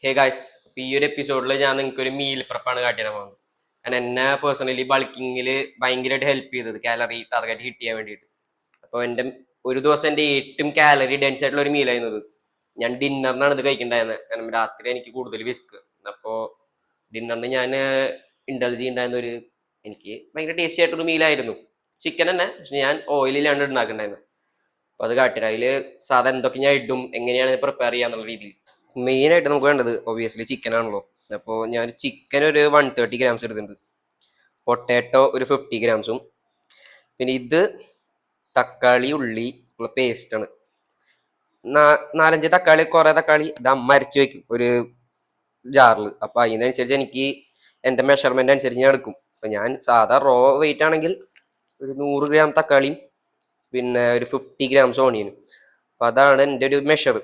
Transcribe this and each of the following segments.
Hey guys, ഈ ഒരു എപ്പിസോഡിൽ ഞാൻ നിങ്ങൾക്ക് ഒരു മീൽ പ്രപ്പാണ് കാട്ടിയാൽ പോകുന്നത്. ഞാൻ എന്നെ പേഴ്സണലി ബൾക്കിങ്ങിൽ ഭയങ്കരമായിട്ട് ഹെൽപ്പ് ചെയ്തത് കാലറി ടാർഗറ്റ് ഹിറ്റ് ചെയ്യാൻ വേണ്ടിയിട്ട്. അപ്പോൾ ഒരു ദിവസം എൻ്റെ ഏറ്റവും കാലറി ഡെൻസ് ആയിട്ടുള്ള ഒരു മീലായിരുന്നത്. ഞാൻ ഡിന്നറിനാണ് ഇത് കഴിക്കണ്ടായിരുന്നത്. കാരണം രാത്രി എനിക്ക് കൂടുതൽ വിസ്ക്. അപ്പോൾ ഡിന്നറിന് ഞാൻ ഇൻഡൽജി ഉണ്ടായിരുന്ന എനിക്ക് ഭയങ്കര ടേസ്റ്റി ആയിട്ടൊരു മീലായിരുന്നു. ചിക്കൻ തന്നെ, പക്ഷെ ഞാൻ ഓയിലിലാണ് ഉണ്ടാക്കുന്നുണ്ടായിരുന്നത്. അപ്പോൾ അത് കാട്ടില്ല. അതിൽ സാധാ എന്തൊക്കെ ഞാൻ ഇടും, എങ്ങനെയാണ് പ്രിപ്പയർ ചെയ്യാന്നുള്ള രീതിയിൽ. മെയിനായിട്ട് നമുക്ക് വേണ്ടത് ഒബിയസ്ലി ചിക്കൻ ആണല്ലോ. അപ്പോൾ ഞാൻ ചിക്കൻ ഒരു 130 ഗ്രാംസ് എടുത്തിട്ടുണ്ട്, പൊട്ടാറ്റോ ഒരു 50 ഗ്രാംസും, പിന്നെ ഇത് തക്കാളി ഉള്ളി ഉള്ള പേസ്റ്റാണ്. നാലഞ്ച് തക്കാളി, കുറേ തക്കാളി ഇത് അമ്മ അരച്ച് വെക്കും ഒരു ജാറിൽ. അപ്പോൾ അതിനനുസരിച്ച് എനിക്ക് എൻ്റെ മെഷർമെൻ്റ് അനുസരിച്ച് ഞാൻ എടുക്കും. അപ്പം ഞാൻ സാധാ റോ വെയിറ്റ് ആണെങ്കിൽ ഒരു 100 ഗ്രാം തക്കാളിയും പിന്നെ ഒരു 50 ഗ്രാംസ് ഓണിയനും. അപ്പോൾ അതാണ് എൻ്റെ ഒരു മെഷർ.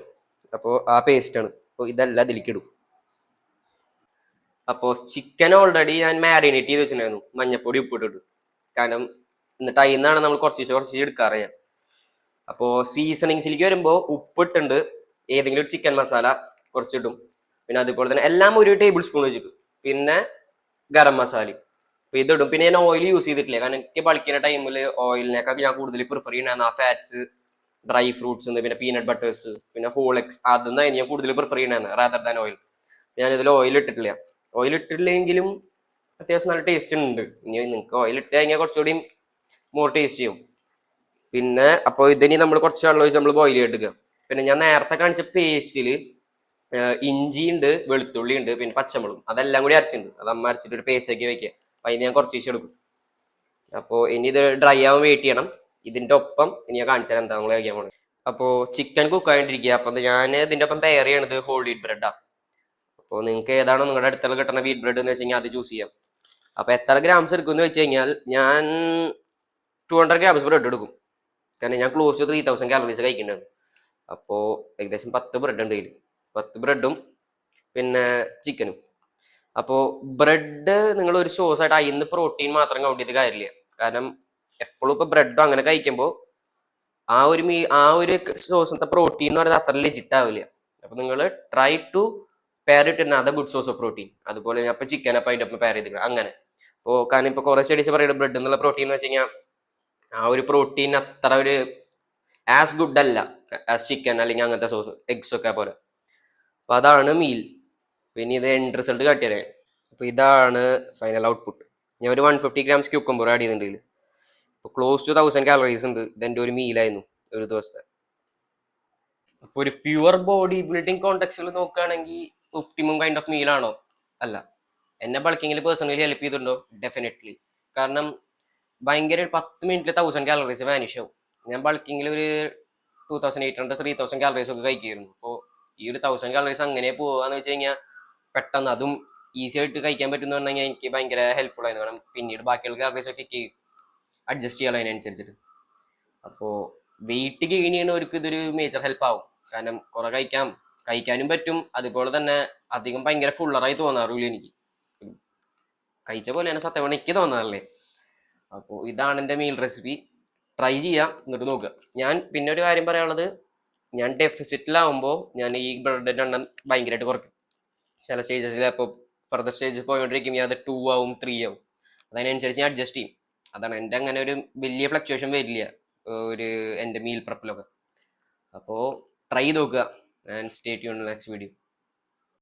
അപ്പോൾ ആ പേസ്റ്റാണ്. അപ്പോൾ ഇതെല്ലാം അതിലേക്ക് ഇടും. അപ്പോൾ ചിക്കൻ ഓൾറെഡി ഞാൻ മാരിനേറ്റ് ചെയ്ത് വെച്ചിട്ടുണ്ടായിരുന്നു, മഞ്ഞപ്പൊടി ഉപ്പിട്ടിട്ട്. കാരണം എന്നിട്ട് അതിൽ നിന്നാണ് നമ്മൾ കുറച്ച് എടുക്കാറ് ഞാൻ. അപ്പോൾ സീസണിങ്സിലേക്ക് വരുമ്പോൾ ഉപ്പിട്ടുണ്ട്, ഏതെങ്കിലും ഒരു ചിക്കൻ മസാല കുറച്ചിടും, പിന്നെ അതുപോലെ തന്നെ എല്ലാം ഒരു ടേബിൾ സ്പൂൺ വെച്ചിട്ട്, പിന്നെ ഗരം മസാലയും അപ്പോൾ ഇതിടും. പിന്നെ ഞാൻ ഓയിൽ യൂസ് ചെയ്തിട്ടില്ല, കാരണം എനിക്ക് ബൾക്കിൻ്റെ ടൈമിൽ ഓയിലിനേക്കാൾ ഞാൻ കൂടുതൽ പ്രിഫർ ചെയ്യുന്നതാണ് ആ ഫാറ്റ്സ്, ഡ്രൈ ഫ്രൂട്ട്സ്, പിന്നെ പീനട്ട് ബട്ടേഴ്സ്, പിന്നെ ഫോളെക്സ്, അതൊന്നും ഞാൻ കൂടുതൽ പ്രിഫർ ചെയ്യുന്നതാണ് റാദർ ദാൻ ഓയിൽ. ഞാൻ ഇതിൽ ഓയിൽ ഇട്ടിട്ടില്ല. ഓയിൽ ഇട്ടിട്ടില്ലെങ്കിലും അത്യാവശ്യം നല്ല ടേസ്റ്റ് ഉണ്ട്. ഇനി നിങ്ങൾക്ക് ഓയിൽ ഇട്ട് കഴിഞ്ഞാൽ കുറച്ചുകൂടി മോർ ടേസ്റ്റ് ചെയ്യും. പിന്നെ അപ്പോൾ ഇതിനി നമ്മൾ കുറച്ച് വെള്ളം ഒഴിച്ച് നമ്മൾ ബോയിൽ ചെയ്തെടുക്കുക. പിന്നെ ഞാൻ നേരത്തെ കാണിച്ച പേസ്റ്റിൽ ഇഞ്ചി ഉണ്ട്, വെളുത്തുള്ളി ഉണ്ട്, പിന്നെ പച്ചമുളകും, അതെല്ലാം കൂടി അരച്ചിട്ടുണ്ട്. അത് അമ്മ അരച്ചിട്ട് ഒരു പേസ്റ്റ് ആക്കി വെക്കുക. അപ്പം അതിന് ഞാൻ കുറച്ച് ദിവസം എടുക്കും. അപ്പോൾ ഇനി ഇത് ഡ്രൈ ആവാൻ വെയിറ്റ് ചെയ്യണം. ഇതിൻ്റെ ഒപ്പം ഇനി ഞാൻ കാണിച്ചാൽ എന്താ നമ്മൾ കഴിക്കാൻ പോകുന്നത്. അപ്പോൾ ചിക്കൻ കുക്ക് ആയിട്ടിരിക്കുക. അപ്പം ഞാൻ ഇതിൻ്റെ ഒപ്പം പെയർ ചെയ്യണത് ഹോൾ വീറ്റ് ബ്രെഡാണ്. അപ്പോൾ നിങ്ങൾക്ക് ഏതാണോ നിങ്ങളുടെ അടുത്തുള്ള കിട്ടുന്ന വീറ്റ് ബ്രെഡ് എന്ന് വെച്ച് കഴിഞ്ഞാൽ അത് ചൂസ് ചെയ്യാം. അപ്പോൾ എത്ര ഗ്രാംസ് എടുക്കുമെന്ന് വെച്ച് കഴിഞ്ഞാൽ ഞാൻ 200 ഗ്രാംസ് ബ്രെഡ് എടുക്കും. കാരണം ഞാൻ ക്ലോസ് ടു 3000 കാലറീസ് കഴിക്കേണ്ടത്. അപ്പോൾ ഏകദേശം 10 ബ്രെഡ് ഉണ്ട് കയ്യിൽ. 10 ബ്രെഡും പിന്നെ ചിക്കനും. അപ്പോൾ ബ്രെഡ് നിങ്ങൾ ഒരു സോസായിട്ട് അതിൽ നിന്ന് പ്രോട്ടീൻ മാത്രം കൗണ്ട് ചെയ്ത് കാര്യമില്ല. കാരണം എപ്പോഴും ഇപ്പോൾ ബ്രെഡും അങ്ങനെ കഴിക്കുമ്പോൾ ആ ഒരു സോസിന്റെ പ്രോട്ടീൻ എന്ന് പറയുന്നത് അത്ര ലെജിറ്റ് ആവില്ല. അപ്പോൾ നിങ്ങൾ ട്രൈ ടു പെയർ ഇട്ട് other good source of protein. അതുപോലെ ഞാൻ ഇപ്പോൾ ചിക്കൻ അപ്പം അതിൻ്റെ ഒപ്പം പെയർ ചെയ്തിട്ടുണ്ട് അങ്ങനെ. അപ്പോൾ കാരണം ഇപ്പോൾ കുറേ സ്റ്റഡീസ് പറയുന്നത് ബ്രെഡ് എന്നുള്ള പ്രോട്ടീൻ എന്ന് വെച്ച് കഴിഞ്ഞാൽ ആ ഒരു പ്രോട്ടീൻ അത്ര ഒരു ആസ് ഗുഡ് അല്ല ആസ് ചിക്കൻ അല്ലെങ്കിൽ അങ്ങനത്തെ സോസ് എഗ്സ് ഒക്കെ പോലെ. അപ്പോൾ അതാണ് മീൽ. പിന്നെ ഇത് എൻഡ് റിസൾട്ട് കാട്ടിയതേ. അപ്പോൾ ഇതാണ് ഫൈനൽ ഔട്ട്പുട്ട്. ഞാൻ ഒരു 150 ഗ്രാംസ് ക്യൂക്കമ്പർ ആഡ് ചെയ്തിട്ടുണ്ട്. ഇപ്പോൾ ക്ലോസ് ടു 1000 കാലറീസ് ഉണ്ട്. ഇതെൻ്റെ ഒരു മീലായിരുന്നു ഒരു ദിവസത്തെ. അപ്പോൾ ഒരു പ്യുവർ ബോഡി ബിൽഡിംഗ് കോണ്ടെക്സ്റ്റിൽ നോക്കുകയാണെങ്കിൽ ഒപ്റ്റിമം കൈൻഡ് ഓഫ് മീലാണോ? അല്ല. എന്നെ ബൾക്കിങ്ങിൽ പേഴ്സണലി ഹെൽപ്പ് ചെയ്തിട്ടുണ്ടോ? ഡെഫിനറ്റ്ലി. കാരണം ഭയങ്കര 10 മിനിറ്റിൽ 1000 കാലറീസ് വാനിഷ് ആവും. ഞാൻ ബൾക്കിങ്ങിൽ ഒരു 2800 3000 കാലറീസ് ഒക്കെ കഴിക്കുമായിരുന്നു. അപ്പോൾ ഈ ഒരു 1000 കാലറീസ് അങ്ങനെ പോവാന്ന് വെച്ച് കഴിഞ്ഞാൽ പെട്ടെന്ന് അതും ഈസി ആയിട്ട് കഴിക്കാൻ പറ്റുമെന്ന് പറഞ്ഞു കഴിഞ്ഞാൽ എനിക്ക് ഭയങ്കര ഹെൽപ്ഫുൾ ആയിരുന്നു. കാരണം പിന്നീട് ബാക്കിയുള്ള കാലറീസ് ഒക്കെ അഡ്ജസ്റ്റ് ചെയ്യാൻ അതിനനുസരിച്ചിട്ട്. അപ്പോൾ വെയിറ്റ് ഗെയിൻ ചെയ്യുന്നവർക്ക് ഇതൊരു മേജർ ഹെൽപ്പ് ആവും. കാരണം കുറെ കഴിക്കാനും പറ്റും. അതുപോലെ തന്നെ അധികം ഭയങ്കര ഫുള്ളറായി തോന്നാറില്ല എനിക്ക്. കഴിച്ച പോലെയാണ് സത്യം പറഞ്ഞാൽ എനിക്ക് തോന്നാറില്ലേ. അപ്പോൾ ഇതാണ് എൻ്റെ മീൽ റെസിപ്പി. ട്രൈ ചെയ്യാം, എന്നിട്ട് നോക്കുക. ഞാൻ പിന്നെ ഒരു കാര്യം പറയാനുള്ളത്, ഞാൻ ഡെഫിസിറ്റിലാവുമ്പോൾ ഞാൻ ഈ ബ്രെഡിൻ്റെ എണ്ണം ഭയങ്കരമായിട്ട് കുറയ്ക്കും. ചില സ്റ്റേജസിൽ അപ്പോൾ ഫർദർ സ്റ്റേജ് പോയിക്കൊണ്ടിരിക്കുമ്പോൾ അത് 2 ആവും 3 ആവും. അതിനനുസരിച്ച് ഞാൻ അഡ്ജസ്റ്റ് ചെയ്യും. അതാണ് എൻ്റെ അങ്ങനെ ഒരു വലിയ ഫ്ലക്ച്വേഷൻ വരില്ല എൻ്റെ മീൽ പ്രപ്പിലൊക്കെ. അപ്പോൾ ട്രൈ നോക്കുക and stay tuned next video.